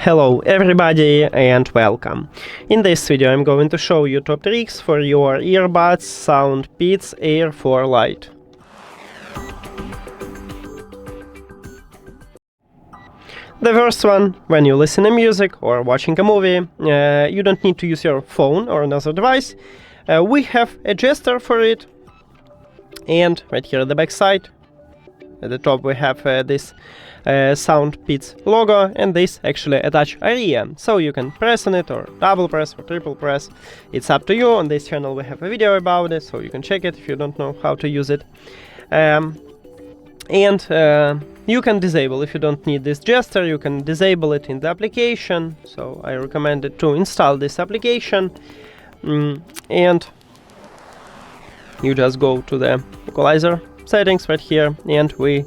Hello everybody and welcome. In this video I'm going to show you top tricks for your earbuds SOUNDPEATS Air for Lite. The first one, when you listen to music or watching a movie, you don't need to use your phone or another device. We have a gesture for it, and right here at the back side, at the top we have this SOUNDPEATS logo, and this actually attach area, so you can press on it or double press or triple press. It's up to you. On this channel we have a video about it, so you can check it if you don't know how to use it. You can disable, if you don't need this gesture, you can disable it in the application, so I recommend it to install this application, and you just go to the equalizer settings right here, and we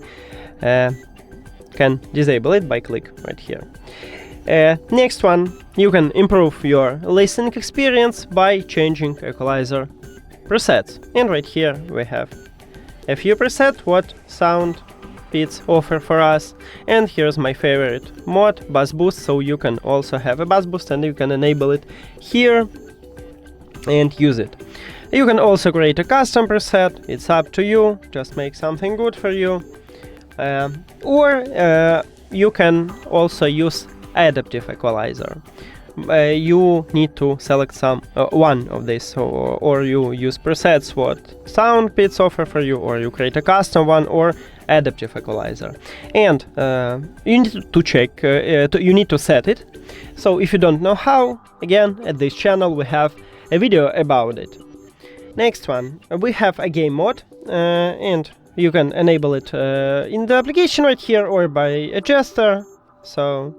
can disable it by click right here. Next one, you can improve your listening experience by changing equalizer presets, and right here we have a few presets what SOUNDPEATS offer for us, and here's my favorite mod, bass boost, so you can also have a bass boost and you can enable it here and use it. You can also create a custom preset, it's up to you, just make something good for you. Or you can also use adaptive equalizer. You need to select one of these, or you use presets what SOUNDPEATS offer for you, or you create a custom one, or adaptive equalizer. And you need to check, you need to set it. So if you don't know how, again, at this channel we have a video about it. Next one, we have a game mode, and you can enable it in the application right here or by a gesture. So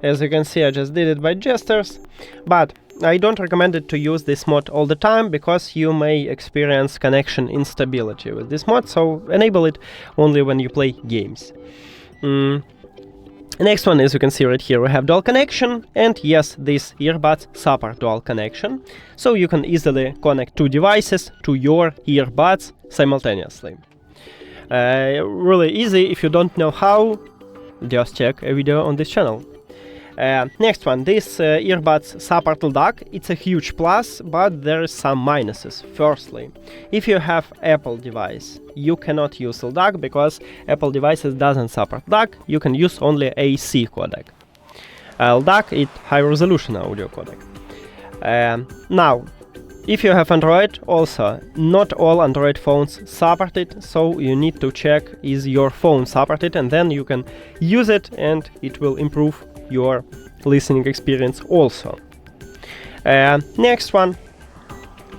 as you can see, I just did it by gestures, but I don't recommend it to use this mod all the time because you may experience connection instability with this mod, so enable it only when you play games. Next one, as you can see right here, we have dual connection, and yes, these earbuds support dual connection, so you can easily connect two devices to your earbuds simultaneously. Really easy. If you don't know how, just check a video on this channel. Next one, this earbuds support LDAC. It's a huge plus, but there are some minuses. Firstly, if you have Apple device, you cannot use LDAC because Apple devices doesn't support LDAC. You can use only AC codec. LDAC is high resolution audio codec. Now, if you have Android, also not all Android phones support it, so you need to check is your phone supported, and then you can use it and it will improve your listening experience also. Next one,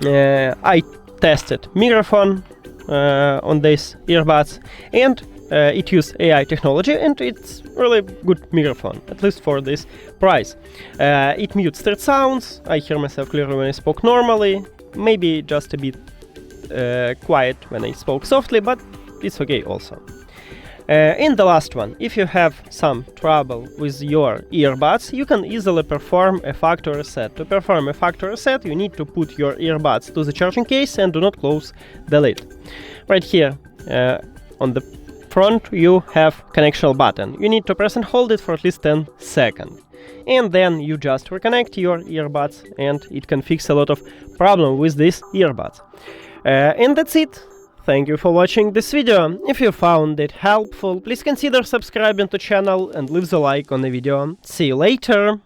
I tested microphone on these earbuds, and it uses AI technology, and it's really good microphone, at least for this price. It mutes street sounds. I hear myself clearly when I spoke normally, maybe just a bit quiet when I spoke softly, but it's okay also. In the last one, if you have some trouble with your earbuds, you can easily perform a factory reset. To perform a factory reset, you need to put your earbuds to the charging case and do not close the lid. Right here on the front you have connection button. You need to press and hold it for at least 10 seconds. And then you just reconnect your earbuds, and it can fix a lot of problem with these earbuds. And that's it. Thank you for watching this video. If you found it helpful, please consider subscribing to the channel and leave the like on the video. See you later!